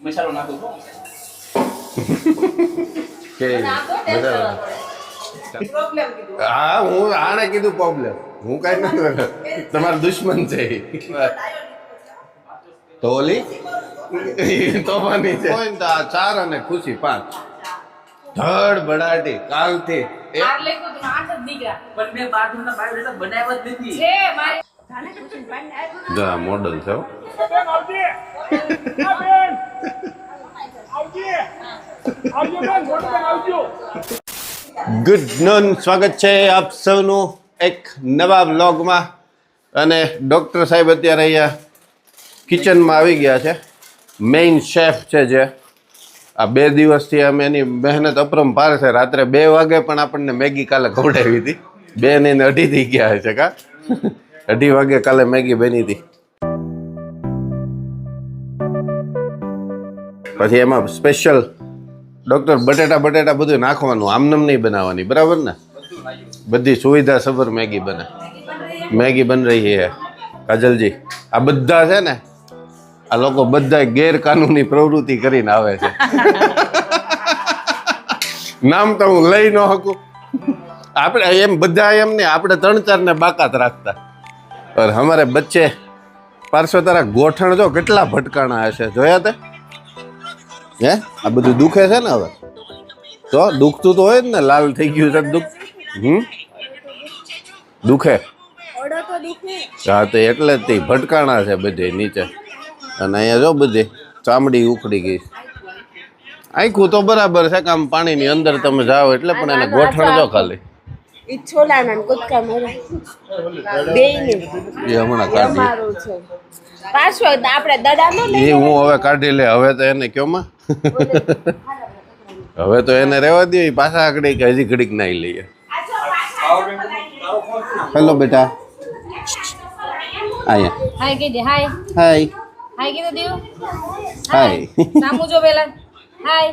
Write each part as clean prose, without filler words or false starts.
મસાલો નાખો છો કે હા હું આને કીધું પ્રોબ્લેમ હું કઈ નથી તમારો દુશ્મન છે તો ઓલી તોફાની છે હોય ને તો આ 4 અને ખુશી 5 ધડ બડાટી કાલથી મોડલ છે ગુડ નોન સ્વાગત છે આપ સૌનું એક નવા વ્લોગમાં અને ડૉક્ટર સાહેબ અત્યારે અહીંયા કિચનમાં આવી ગયા છે મેઇન શેફ છે જે આ 2 દિવસથી અમે એની મહેનત અપરંપાર છે રાત્રે 2 વાગે પણ આપણને મેગી કાલે ખવડાવી હતી 2 ને 2:30 થઈ ગયા છે કા 2:30 વાગે કાલે મેગી બની હતી પછી એમાં સ્પેશિયલ ડૉક્ટર બટેટા બધું નાખવાનું આમનમ નહીં બનાવવાની બરાબર ને બધી સુવિધા સભર મેગી બને મેગી બન રહી છે કાજલજી આ બધા છે ને આ લોકો બધા ગેરકાનૂની પ્રવૃત્તિ કરીને આવે છે નામ તો હું લઈ ન શકું આપણે એમ બધા એમ ને આપણે 3-4 ને બાકાત રાખતા और हमारे बच्चे पार्श्व तारा गोठण जो કેટલા ભટકાણા હશે જોયા તે હે આ બધું દુખે છે ને હવે તો દુખતું તો હોય જ ને લાલ થઈ ગયું છે દુખ દુખે હા તો એટલે જ તે ભટકાણા છે બધે નીચે અને અહીંયા જો બધી ચામડી ઉખડી ગઈ આખું તો બરાબર છે કામ પાણીની અંદર તમે જાઓ એટલે પણ એને ગોઠણ જો ખાલી એ છોલાના કુદકા મારે બેયને એ હમણાં કાઢી પાછો આપણે દડાનો એ હું હવે કાઢી લે હવે તો એને કયો માં હવે તો એને રહેવા દે પાછા આગળ કે હજી ઘડીક નાઈ લઈએ હેલો બેટા આયા હાય કે દે હાય હાય હાય કે દેવ હાય નામું જો પેલા હાય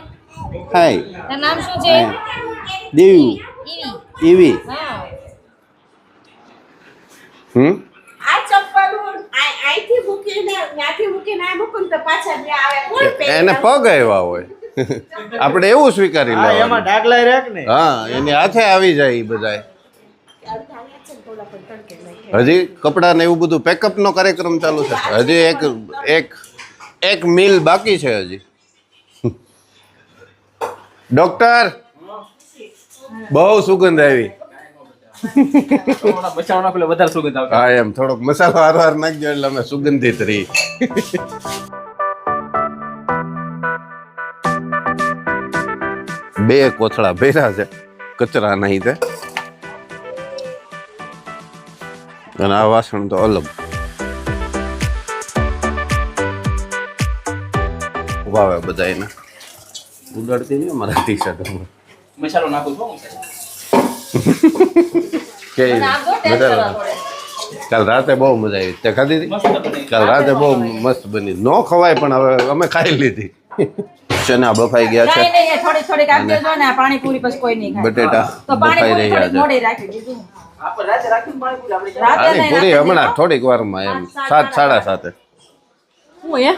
હાય તારું નામ શું છે દેવ ઈવી ઈવી હા આ ચપ્પલ આઈથી મૂકીને ત્યાંથી મૂકીને આ મૂકું તો પાછા બે આવે કોણ પહેરે એને પગ આવ્યા હોય આપણે એવું સ્વીકારી લેવાનું એમાં ડાગલા રેક ને હા એની હાથે આવી જાય એ બધાય હજી કપડા ને એવું બધું પેકઅપ નો કાર્યક્રમ ચાલુ છે હજી એક મીલ બાકી છે હજી ડોક્ટર બહુ સુગંધ આવી મસાલો નાખો એટલે વધારે સુગંધ આવે હા એમ થોડોક મસાલો હારવાર નાખજો એટલે અમે સુગંધિત રહી બે કોથળા ભર્યા છે કચરા નહીં તે અને આ વાસણ તો અલગ વાવે બધા એના ઉડાડતી નહીં અમારા ટી શર્ટ મસાલો નાખો છો કે બધા કાલ રાતે બહુ મજા આવી તે ખાધી હતી કાલ રાતે બહુ મસ્ત બની ન ખવાય પણ હવે અમે ખાઈ લીધી ચના બફાઈ ગયા છે નહીં થોડી થોડી કાઢી દેજો ને પાણી પૂરી પછી કોઈ નહીં ખાય બટેટા તો પાણી બફાઈ પૂરી રહ્યા છે મોડે રાખી દીધું આપણે રાતે રાખીને પાણી પૂરી આપણે રાતે આની નહીં, પૂરી રાતે હમણાં થોડીક વારમાં એમ 7:30 હું હે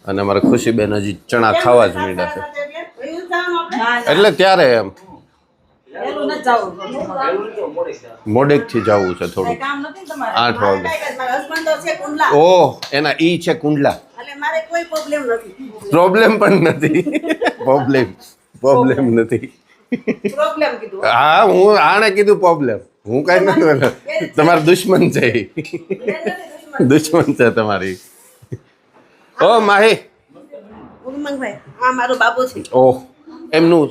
અને અમારે ખુશીબેન હજી ચણા ખાવા જ માંડ્યા છે એટલે ત્યારે એમ પેલું ન જાવું મોડેક થી જવું છે થોડું કામ નથી ને તમારે 8 વાગે મારા હસબન્ડ છે કુંડલા ઓહ એના ઈ છે કુંડલા એટલે મારે કોઈ પ્રોબ્લેમ નથી પ્રોબ્લેમ પણ નથી પ્રોબ્લેમ નથી પ્રોબ્લેમ કીધું હા હું આને કીધું પ્રોબ્લેમ હું કઈ નથી બોલ્યો. તમારો દુશ્મન છે ઈ. દુશ્મન છે તમારી ઓ માહી ઉમંગભાઈ આ મારો બાબુ છે ઓહ એમનું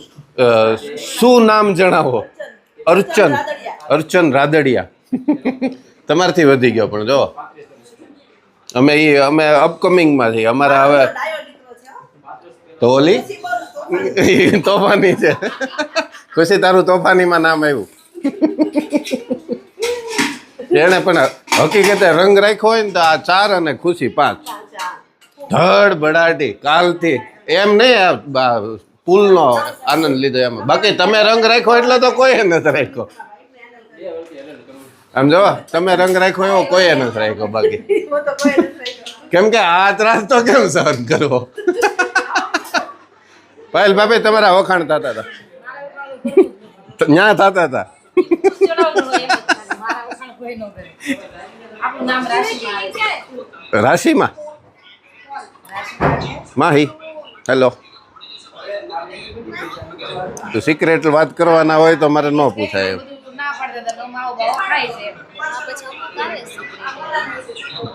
શું નામ જણાવો અર્ચન રાદડિયા તમારથી વધી ગયો પણ જો અમે અપકમિંગમાં છીએ અમારા હવે ડાયો દીકરો છે હો. તો ઓલી તોફાની છે ખુશી તારું તોફાનીમાં નામ આવ્યું એને પણ હકીકતે રંગ રાખ્યો હોય ને તો આ 4 અને ખુશી 5 ધડ બડાટી કાલથી એમ નહીં આ પુલનો આનંદ લીધો એમાં બાકી તમે રંગ રાખ્યો એટલે તો કોઈ નથી રાખ્યો આમ જો તમે રંગ રાખ્યો એવો કોઈ નથી રાખ્યો બાકી હું તો કોઈ નથી. કેમ કે આ ત્રાસ તો કેમ સહન કરવો પાયલ ભાભી તમારા વખાણ થતા હતા ન્યા થતા હતા મારા વખાણ કોઈ ન કરે. આપણું નામ રાશિમાં આવે છે. રાશિમાં માહી હેલો તો સિક્રેટ વાત કરવાના હોય તો મારે ન પૂછાય એમ બધું ના પાડતા હતા તો માવો બાવો ખાય છે.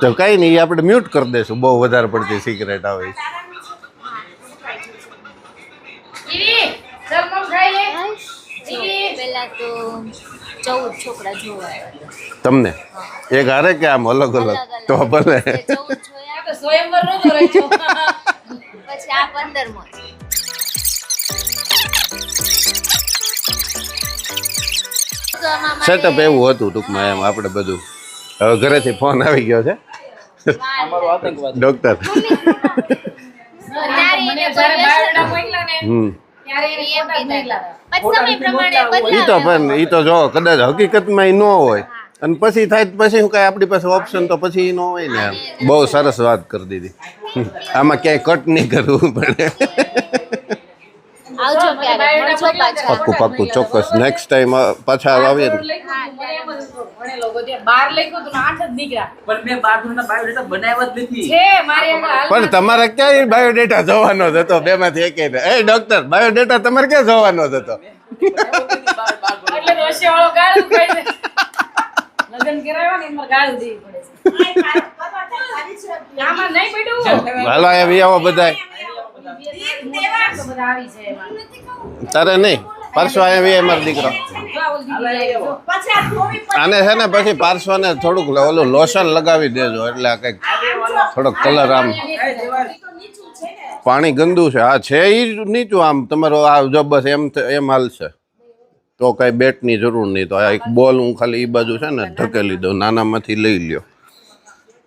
તો કઈ નહીં આપણે મ્યુટ કરી દઈશું બહુ વધારે પડતી સિક્રેટ આવે છે. જીવી, ચાલ મમ ખાઈએ. જીવી. પેલા તો 14 છોકરા જોવા આવ્યા તમને એક હારે કે આમ અલગ અલગ તો ભલે 14 જોયા આ તો સ્વયંવર નહોતો રહ્યો. પછી આ 15મો છે. તો આમાં મારે સેટઅપ એવું હતું ટૂંકમાં એમ આપણે બધું હવે ઘરેથી ફોન આવી ગયો છે અમારો આતંકવાદ ડોક્ટર ત્યારે મને એને જ્યારે બોલ્યા બાયોડેટા મોકલ્યા ને હમ ત્યારે એને એમ ફોટા જ કીધા મોકલ્યા. પછી સમય પ્રમાણે ઈ તો બદલાવે પણ ઈ તો જો કદાચ હકીકતમાં ઈ ન હોય અને પછી થાય તો પછી શું કાંઈ આપણી પાસે ઓપ્શન તો પછી ઈ ન હોય ને એમ બહુ સરસ વાત કરી દીધી આમાં ક્યાંય કટ નહીં કરવું પડે આવજો ક્યારેક મળજો પાછા પાક્કું પાક્કું ચોક્કસ નેક્સ્ટ ટાઈમ પાછા આવીએ ને લખ્યું હતું, મને એમ જ હતું, ભણેલો બધે. 12 લખ્યું હતું ને 8 જ નીકળ્યા. પણ મેં 12 ના બાયોડેટા બનાવ્યા જ નથી. છે મારી આગળ હાલ. પણ તમારે ક્યાંય બાયોડેટા જોવાનો જ હતો બેમાંથી એકે એ ડોક્ટર બાયોડેટા તમારે ક્યાં જોવાનો જ હતો એટલે રશિયાવાળો ગાળું ખાય છે. લગ્ન કરાવ્યા ને એમાં ગાળું દેવી પડે છે. આમાં નહીં પડ્યું. હાલો આવી આવો બધાય તો બધા આવી છે એમાં. તારે નહીં પાર્શ્વ આવી અમારો દીકરો જો આ ઓલી દીદી આવી, જો. પછી આ ધોવી આને છે ને પછી પાર્શ્વને થોડુંક ઓલું લોશન લગાવી દેજો એટલે આ કંઈક થોડોક કલર આમ નીચું છે ને પાણી ગંદુ છે હા છે ઈ નીચું આમ તમારો આ જો બસ એમ હાલશે તો કઈ બેટની જરૂર નહીં તો આ એક બોલ હું ખાલી ઈ બાજુ છે ને ઢકેલી દઉં નાનામાંથી લઈ લ્યો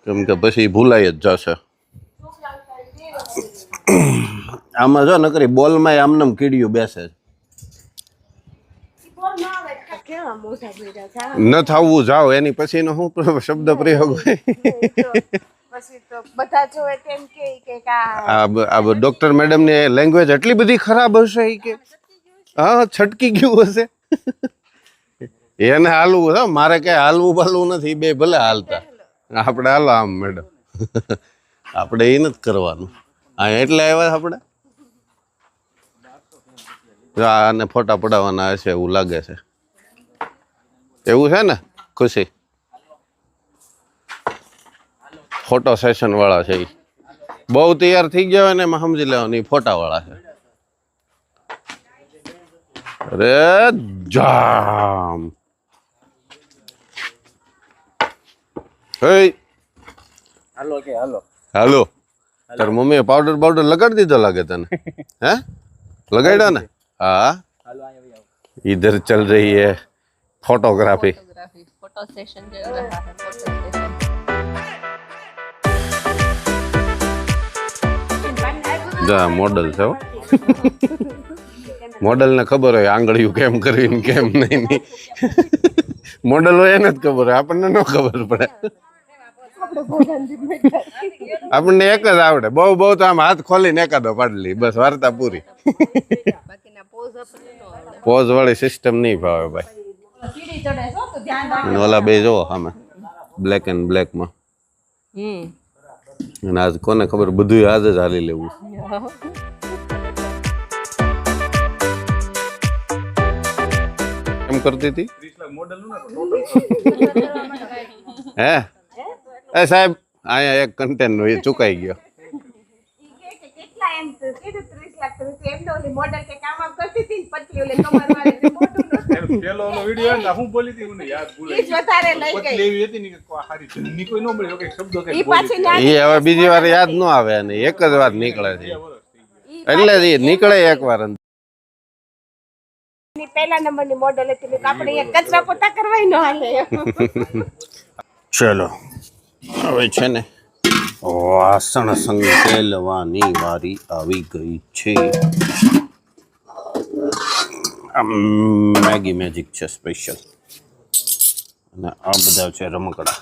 કેમ કે પછી ભૂલાઈ જ જશે આમાં જો નકરી બોલમાં આમનામ કીડિયું બેસે છે કેવા મોટા ભેગા છે ન થવું જાઓ એની પછીનો શું શબ્દ પ્રયોગ હોય પછી તો બધા જોવે તેમ કે કા આ ડોક્ટર મેડમની લેંગ્વેજ એટલી બધી ખરાબ હશે ઈ કે હા છટકી ગયું હશે એને હાલવું છે મારે કઈ હાલવું બાલવું નથી બે ભલે હાલતા આપણે હાલો આમ મેડમ આપણે એ નથી કરવાનું હા એટલે આવ્યા આપણે જો આને ફોટા પડાવવાના હશે એવું લાગે છે એવું છે ને ખુશી ફોટો સેશન વાળા છે ઈ બહુ તૈયાર થઈ ગયા હોય ને એમાં સમજી લેવાનું ઈ ફોટા વાળા છે અરે જામ હે હાલો કે હાલો હાલો તાર મમ્મીએ પાવડર બાવડર લગાડી દીધો લાગે તને હે લગાડ્યો ને હા હાલો અહીંયા આવો. इधर चल रही है फोटोग्राफी फोटो सेशन चल रहा है फोटो सेशन જા મોડલ છે હો મોડલ ને ખબર હોય આંગળીયું કેમ કરવી ને કેમ નહીં મોડલ હોય એને જ ખબર હોય આપણને ન ખબર પડે આપણને એક જ આવડે બહુ બહુ તો આમ હાથ ખોલીને એકાદો પાડી લી બસ વાર્તા પૂરી પોઝ વાળી સિસ્ટમ નહીં ભાવે ભાઈ સીડી ચડે છો તો ધ્યાન રાખજો. અને ઓલા બે જોવો સામે બ્લેક એન્ડ બ્લેક માં અને આજ કોને ખબર બધું આજ જ હાલી લેવું એમ કરતી હતી હે એ સાહેબ અહીંયા એક કન્ટેન્ટ નો એ ચુકાઈ ગયો કેટલા એમ કીધું 30 લાખ તો એમ તો ઓલી મોડલ કે કામ આમ કરતી હતી ને પતલી ઓલી કમર વાળી જે મોટું નહોતું. પેલો ઓલો વિડિયો ને હું બોલી હતી મને યાદ ભૂલાઈ ઈ જ વધારે લઈ પતલી ગઈ એવી હતી ને કે હારી જન્ની કોઈ ન મળ્યો કે શબ્દો કઈ ઈ પાછી ના એ હવે બીજી વાર યાદ ન આવે અને એક જ વાર નીકળે છે એટલે જ એ નીકળે એક વાર ની પહેલા નંબરની મોડલ હતી એટલે આપણે અહીંયા કચરા પોતા કરવાય ન હાલે એમ. ચલો હવે છે ને વાસણ સંકેલવાની વારી આવી ગઈ છે આ મેગી મેજિક છે સ્પેશિયલ અને આ બધા છે રમકડા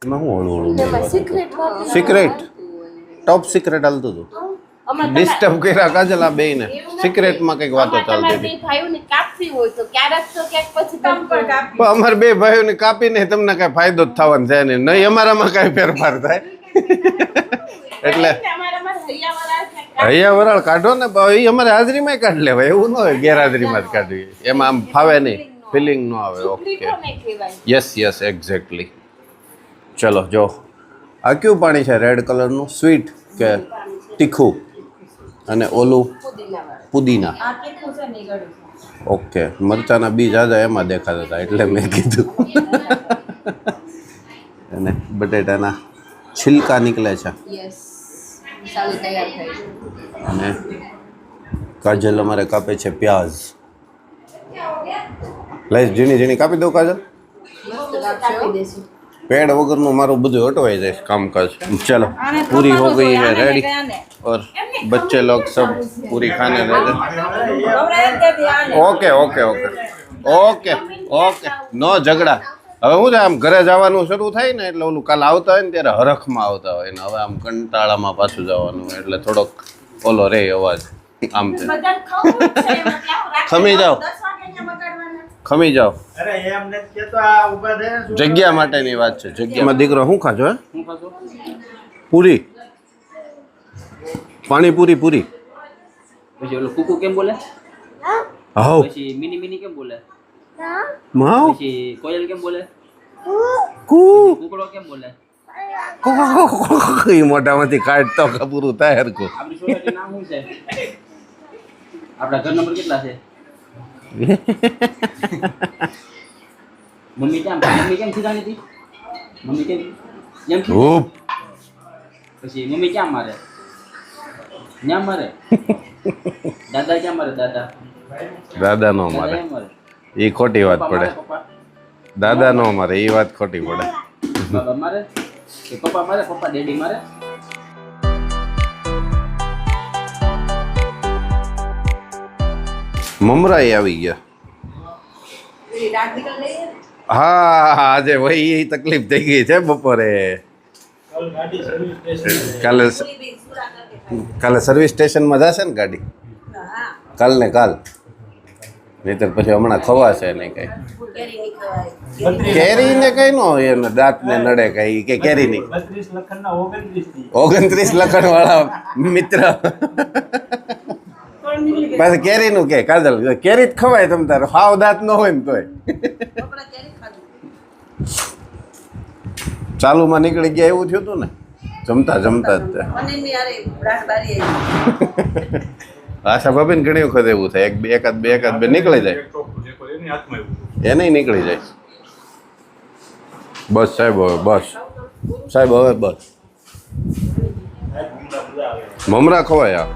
એમાં હું હળવું હળવું સિક્રેટ ટોપ સિક્રેટ હાલતું હતું અમારે ડિસ્ટર્બ કર્યા કાજલ આ બેયને સિક્રેટમાં કંઈક વાતો ચાલતી હતી ભાઈઓને કાપવી હોય તો ક્યારેક તો ક્યાંક પછી તમ પર કાપી પણ અમારે બે ભાઈઓને કાપીને તમને કાંઈ ફાયદો જ થવાનો છે નહીં નહીં અમારામાં કાંઈ ફેરફાર થાય એટલે અમારામાં હૈયાવાળા છે. અહીંયા વરાળ કાઢો ને એ અમારે હાજરીમાં કાઢી લેવાય એવું ન હોય ગેરહાજરીમાં જ કાઢવી એમાં આમ ફાવે નહીં ફિલિંગ ન આવે ઓકે કોને કહેવાય? યસ એક્ઝેક્ટલી ચલો જો આ કયું પાણી છે રેડ કલરનું સ્વીટ કે તીખું અને ઓલું પુદીના આ કેટલું છે ને ગળું ઓકે મરચાના બીજ આજા એમાં દેખાતા હતા એટલે મેં કીધું અને બટેટાના છિલકા નીકળે છે યસ ચાલુ તૈયાર થઈ અને કાજલ અમારે કાપે છે પ્યાઝ લઈ ઝીણી ઝીણી કાપી દઉં કાજલ કાપી દેશું पेड़ वगैरह નું મારું બધું હટવાઈ જાય કામકાજ ચલો पूरी हो गई है रेडी और बच्चे लोग सब पूरी खाने ready okay okay okay okay okay no झगड़ा હવે હું આમ ઘરે જવાનું શરૂ થાય ને એટલે ઓલું કાલ આવતા હોય ને ત્યારે હરખમાં આવતા હોય ને હવે આમ કંટાળામાં પાછું જવાનું હોય એટલે થોડોક ઓલો રે અવાજ આમ છે બધાને ખવું જ છે એમાં ક્યાં રાખે? ખમી જાઓ 10 વાગે અહીંયા બગાડવાના. ખમી જાઓ અરે એમ નથી કેતો આ ઉભા થયા શું? જગ્યા માટેની વાત છે જગ્યામાં દીકરો શું ખાજો હે હું ખાશો પૂરી પાણીપુરી પૂરી પછી ઓલું કુકુ કેમ બોલે હાઉ પછી મિની મિની કેમ બોલે માઉ પછી કોયલ કેમ બોલે કુ કુકડો કેમ બોલે એ મોઢામાંથી કાઢતો પૂરું થાય હરકું આપણી સોસાયટી નામ શું છે આપણા ઘર નંબર કેટલા છે મમ્મી કેમ સીધા નથી મમ્મી કેમ ધૂપ પછી મમ્મી ક્યાં મારે ન્યા મારે દાદા ક્યાં મારે દાદા દાદા નો દાદા મારે એમ મારે એ ખોટી વાત પપ્પા પડે મારે, પપ્પા દાદા નો મારે એ વાત ખોટી પડે બાબા મારે કે પપ્પા મારે પપ્પા ડેડી મારે મમરાઈ આવી ગયા હા આજે વહી એ તકલીફ થઈ ગઈ છે બપોરે કાલે સર્વિસ સ્ટેશનમાં જશે ને ગાડી કાલ ને કાલ નહીતર પછી હમણાં ખવાશે નહીં કઈ કેરી ને કઈ નો એને દાંત ને નડે કઈ કે કેરી ની 32 લખનના 29 થી 29 લખણ વાળા મિત્ર પાછું કેરી નું કે કાજલ કેરી જ ખવાય તમ તારે હાવ દાંત ન હોય ને તોય ચાલુમાં નીકળી ગયા એવું થયું હતું ને જમતા જમતા જ તે. આશા ભાભી ને ઘણી વખત એવું થાય એકાદ બે નીકળી જાય એક ટોપલું જે કોઈ એની હાથમાં એવું એને નીકળી જાય બસ સાહેબ હવે બસ સાહેબ હવે બસ મમરા ખવાય આ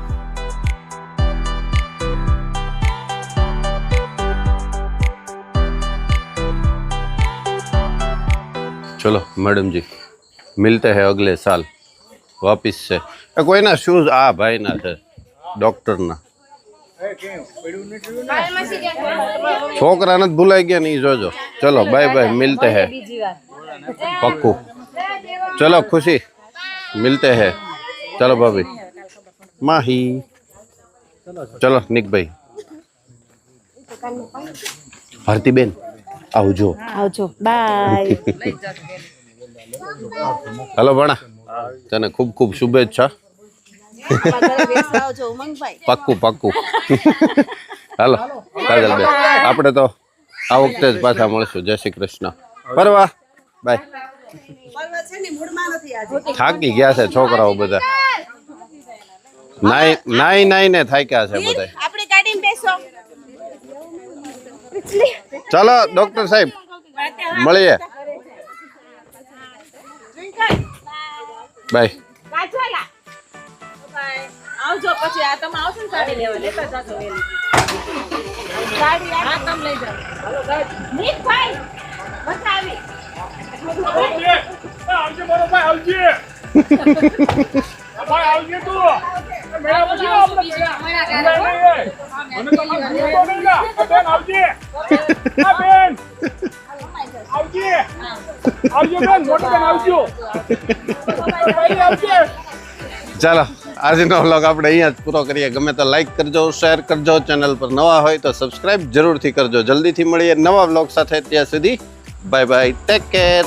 चलो मैडम जी मिलते हैं अगले साल वापिस से कोई ना शूज आ भाई ना है डॉक्टर ना छोकरा ने भूलाई गया नहीं जो चलो बाय बाय मिलते हैं पक्कू चलो खुशी मिलते हैं चलो भाभी माही चलो निक भाई भारती बेन આવજો બાય हेलो बणा तने खूब खूब शुभेच्छा પાક્કું પાક્કું હાલો કાજલ બેન આપણે તો આ વખતે જ પાછા મળશું જય શ્રી કૃષ્ણ પરવા બાય થાકી ગયા છે છોકરાઓ બધા નાઈ ને થાક્યા છે બધા આપણી ગાડીમાં બેસો ચાલો ડોક્ટર સાહેબ મળીએ બાય કાજવાલા આવજો પછી આ તમે આવશો ને ગાડી લેવા લેતા જાજો વેલી ગાડી આ તમે લઈ જાઓ નીત ભાઈ બતાવી આવજે મારો ભાઈ આવજે ભાઈ આવજે તું મેળા પછી આપણે મને તો બેન આવજે આ બેન આવજે આવજે બેન મોટી બેન આવજો ભાઈ આવજે ચાલો આજનો વ્લોગ આપણે અહીંયા જ પૂરો કરીએ. ગમે તો લાઈક કરજો, શેર કરજો, ચેનલ પર નવા હોય તો સબસ્ક્રાઇબ જરૂરથી કરજો. જલ્દીથી મળીએ નવા વ્લોગ સાથે. ત્યાં સુધી બાય બાય, ટેક કેર.